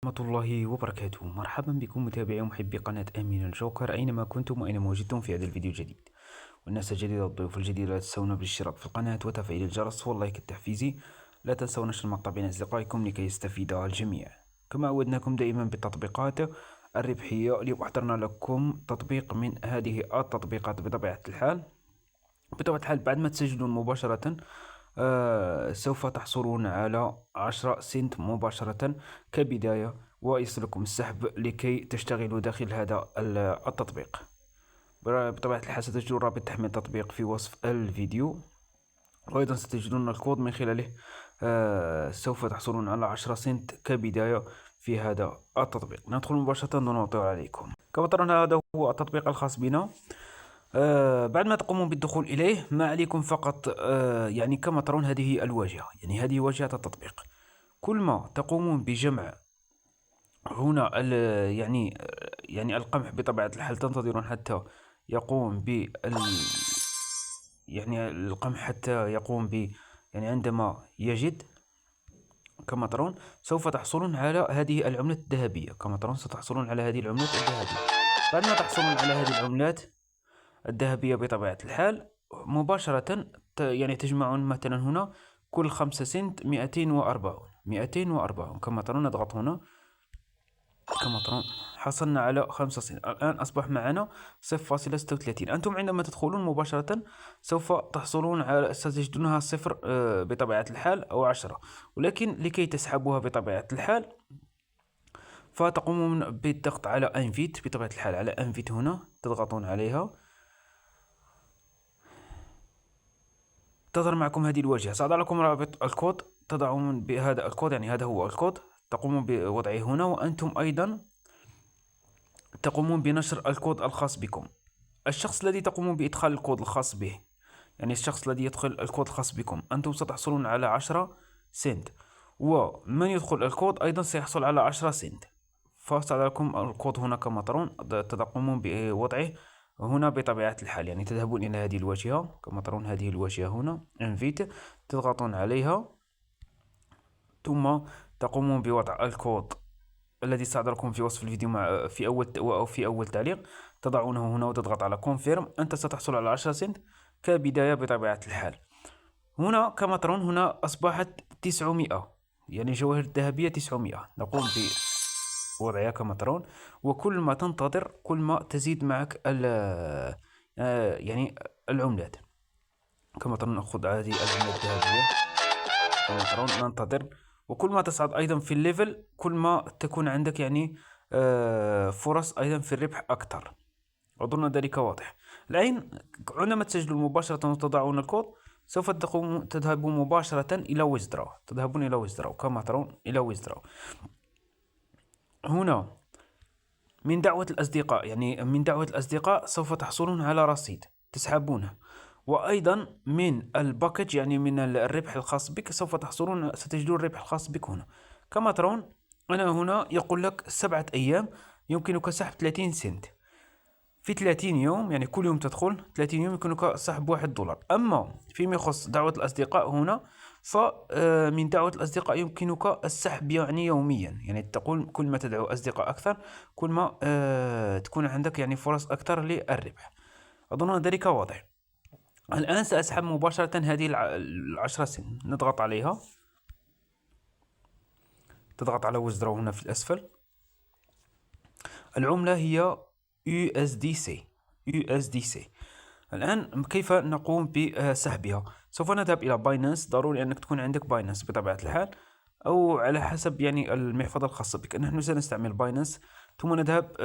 ورحمة الله وبركاته. مرحبا بكم متابعي ومحبي قناة أمين الجوكر أينما كنتم وأينما وجدتم في هذا الفيديو الجديد. والناس الجديدة والضيوف الجديد لا تنسون بالاشتراك في القناة وتفعيل الجرس واللايك التحفيزي. لا تنسون نشر المقطع بين أصدقائكم لكي يستفيد الجميع. كما عودناكم دائما بالتطبيقات الربحية، اليوم أحضرنا لكم تطبيق من هذه التطبيقات. بطبيعة الحال بعد ما تسجلون مباشرة سوف تحصلون على 10 سنت مباشرة كبداية، ويصلكم السحب لكي تشتغلوا داخل هذا التطبيق. بطبيعة الحال ستجدون رابط تحميل التطبيق في وصف الفيديو، وأيضا ستجدون الكود من خلاله سوف تحصلون على 10 سنت كبداية في هذا التطبيق. ندخل مباشرة دون أطيل عليكم. كما ترون هذا هو التطبيق الخاص بنا. بعد ما تقومون بالدخول إليه ما عليكم فقط يعني كما ترون هذه الواجهة، يعني هذه واجهة التطبيق. كل ما تقومون بجمع هنا يعني القمح بطبيعة الحال تنتظرون حتى يقوم يعني القمح حتى يقوم يعني عندما يجد. كما ترون سوف تحصلون على هذه العملة الذهبية. كما ترون ستحصلون على هذه العملات الذهبية. بعد ما تحصلون على هذه العملات الذهبية بطبيعة الحال مباشرة يعني تجمعون مثلا هنا كل 5 سنت 240. كما ترون نضغط هنا. كما ترون حصلنا على 5 سنت. الآن أصبح معنا 0.36. أنتم عندما تدخلون مباشرة سوف تحصلون على ستجدونها 0 بطبيعة الحال أو 10، ولكن لكي تسحبوها بطبيعة الحال فتقومون بالضغط على انفيت. بطبيعة الحال على انفيت هنا تضغطون عليها، تظهر معكم هذه الواجهة. سأضع لكم رابط الكود، تضعون بهذا الكود، يعني هذا هو الكود، تقومون بوضعه هنا، وأنتم أيضا تقومون بنشر الكود الخاص بكم. الشخص الذي تقومون بإدخال الكود الخاص به، يعني الشخص الذي يدخل الكود الخاص بكم، أنتم ستحصلون على 10 سنت، ومن يدخل الكود أيضا سيحصل على 10 سنت. فسأضع لكم الكود هنا كما ترون، تقومون بوضعه هنا بطبيعة الحال. يعني تذهبون إلى هذه الواجهة، كما ترون هذه الواجهة هنا انفيت، تضغطون عليها ثم تقومون بوضع الكود الذي سأضعكم في وصف الفيديو في أول تعليق. تضعونه هنا وتضغط على كونفيرم. أنت ستحصل على 10 سنت كبداية بطبيعة الحال. هنا كما ترون هنا أصبحت 900، يعني جواهر الذهبية 900. نقوم بوضعها كما ترون، وكل ما تنتظر كل ما تزيد معك يعني العملات. كما ترون نأخذ هذه العملة الذهبية. كما ترون ننتظر، وكل ما تصعد أيضا في الليفل كل ما تكون عندك يعني فرص أيضا في الربح أكثر. أظن ذلك واضح. الآن عندما تسجلوا مباشرة وتضعون الكود سوف تذهبون مباشرة إلى ويزدراو. تذهبون إلى ويزدراو كما ترون، إلى ويزدراو. هنا من دعوة الأصدقاء، يعني من دعوة الأصدقاء سوف تحصلون على رصيد تسحبونه، وأيضا من الباكج يعني من الربح الخاص بك سوف ستجدون الربح الخاص بك هنا. كما ترون أنا هنا يقول لك 7 أيام يمكنك سحب 30 سنت في 30 يوم، يعني كل يوم تدخل 30 يوم يمكنك سحب $1. أما فيما يخص دعوة الأصدقاء هنا فمن دعوة الأصدقاء يمكنك السحب يعني يوميا، يعني تقول كل ما تدعو أصدقاء أكثر كل ما تكون عندك يعني فرص أكثر للربح. أظن ذلك واضح. الآن سأسحب مباشرة هذه 10 سنت. نضغط عليها، تضغط على ويزدراو هنا في الأسفل. العملة هي USDC. الآن كيف نقوم بسحبها؟ سوف نذهب إلى باينانس. ضروري أنك تكون عندك باينانس بطبيعة الحال، أو على حسب يعني المحفظة الخاصة بك. نحن سنستعمل باينانس. ثم نذهب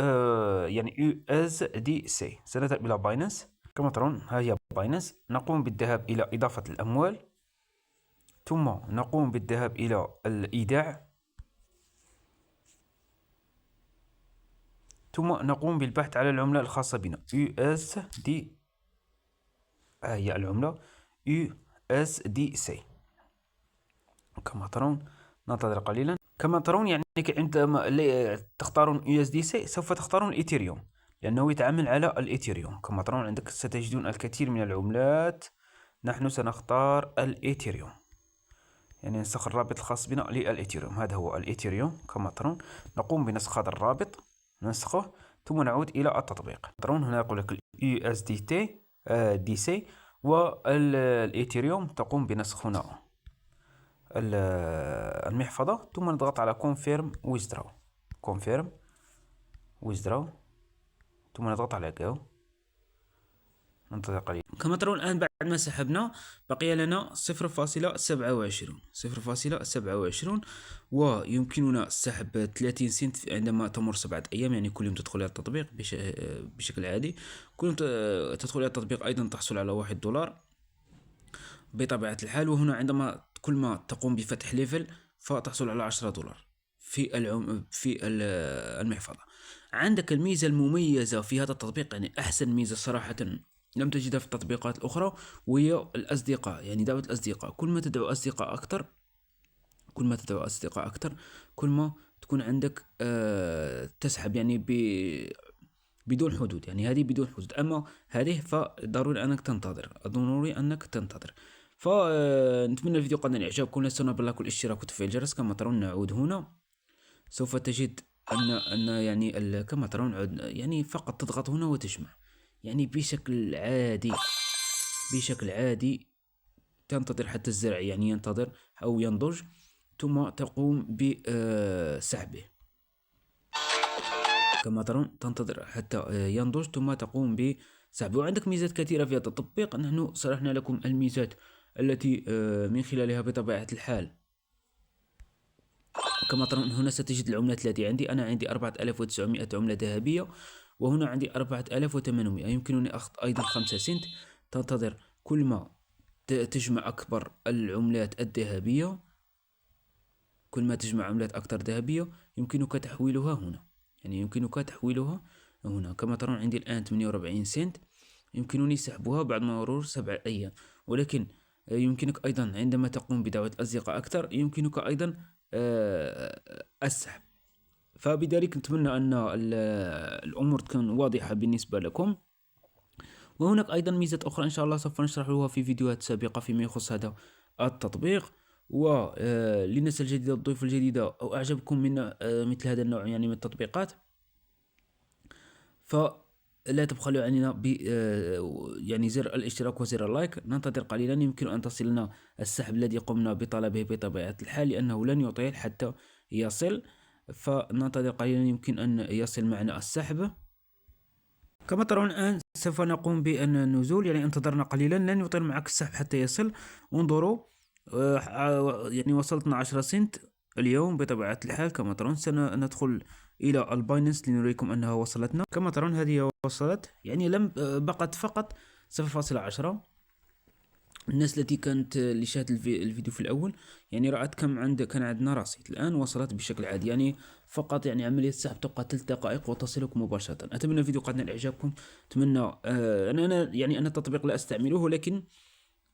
يعني USDC. سنذهب إلى باينانس. كما ترون ها هي باينانس. نقوم بالذهاب إلى إضافة الأموال، ثم نقوم بالذهاب إلى الإيداع، ثم نقوم بالبحث على العملة الخاصة بنا USD. هي العملة USDC. كما ترون ننتظر قليلا. كما ترون يعني عندما تختارون USDC سوف تختارون الإيثيريوم لأنه يتعامل على الإيثيريوم. كما ترون عندك ستجدون الكثير من العملات. نحن سنختار الإيثيريوم. يعني نسخ الرابط الخاص بنا للإيثيريوم. هذا هو الإيثيريوم كماترون. نقوم بنسخ هذا الرابط، نسخه ثم نعود إلى التطبيق. ماترون هنا يقول لك USDT DC والإيثيريوم. تقوم بنسخ هنا المحفظة ثم نضغط على Confirm Withdraw ثم نضغط على Go. ننتظر قليلا. كما ترون الآن بعد ما سحبنا بقي لنا 0.27 ويمكننا سحب 30 سنت عندما تمر 7 أيام، يعني كل يوم تدخل على التطبيق بشكل عادي. كل يوم تدخل على التطبيق أيضا تحصل على $1 بطبيعة الحال. وهنا عندما كل ما تقوم بفتح ليفل فتحصل على $10 في المحفظة. عندك الميزة المميزة في هذا التطبيق، يعني أحسن ميزة صراحة لم تجدها في التطبيقات الأخرى، وهي الأصدقاء. يعني دعوة الأصدقاء، كل ما تدعو أصدقاء أكثر كل ما تكون عندك تسحب يعني بدون حدود. يعني هذه بدون حدود، أما هذه فضروري أنك تنتظر. فنتمنى الفيديو قد إعجابكم. لا تنسوا باللايك والاشتراك وتفعيل الجرس. كما ترون نعود هنا، سوف تجد أن يعني كما ترون يعني فقط تضغط هنا وتجمع، يعني بشكل عادي تنتظر حتى الزرع يعني ينتظر أو ينضج، ثم تقوم بسحبه. كما ترون تنتظر حتى ينضج ثم تقوم بسحبه. وعندك ميزات كثيرة في هذا التطبيق، نحن شرحنا لكم الميزات التي من خلالها بطبيعة الحال كما ترون هنا ستجد العملات التي عندي. أنا عندي 4900 عملة ذهبية، وهنا عندي 4800. يمكنني أخذ أيضا 5 سنت. تنتظر كل ما تجمع أكبر العملات الذهبية، كل ما تجمع عملات أكثر ذهبية يمكنك تحويلها هنا. كما ترون عندي الآن 48 سنت، يمكنني سحبها بعد مرور 7 أيام. ولكن يمكنك أيضا عندما تقوم بدعوة الأصدقاء أكثر يمكنك أيضا السحب. فبذلك نتمنى أن الأمور تكون واضحة بالنسبة لكم. وهناك أيضا ميزة أخرى إن شاء الله سوف نشرحها في فيديوهات سابقة فيما يخص هذا التطبيق. وللناس الجديدة الضيوف الجديدة أو أعجبكم من مثل هذا النوع يعني من التطبيقات، فلا تبخلوا علينا ب يعني زر الاشتراك وزر اللايك. ننتظر قليلا، يمكن أن تصلنا السحب الذي قمنا بطلبه بطبيعة الحال، لأنه لن يطيل حتى يصل. فننتظر قليلا، يمكن أن يصل معنا السحب. كما ترون الآن سوف نقوم بالنزول، يعني انتظرنا قليلا، لن يطيل معك السحب حتى يصل. انظروا يعني وصلتنا 10 سنت اليوم بطبيعة الحال. كما ترون سندخل إلى الباينانس لنريكم أنها وصلتنا. كما ترون هذه وصلت، يعني لم بقت فقط 0.10. الناس التي كانت اللي شاهدت الفيديو في الأول يعني رأت كم كان عندنا رصيد. الآن وصلت بشكل عادي، يعني فقط يعني عملية السحب تبقى 3 دقائق وتصلكم مباشرة. أتمنى الفيديو قد نال إعجابكم. أتمنى أنا يعني أن التطبيق لا أستعمله، لكن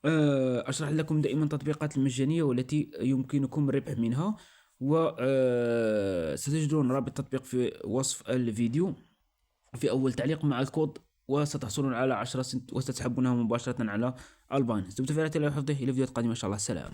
أشرح لكم دائما التطبيقات المجانية والتي يمكنكم الربح منها. وستجدون رابط التطبيق في وصف الفيديو في أول تعليق مع الكود، وستحصلون على 10 سنت وستسحبونها مباشرة على الباينانس. دمتم في رعاية الله وحفظه. إلى فيديوهات قادمة إن شاء الله. سلام.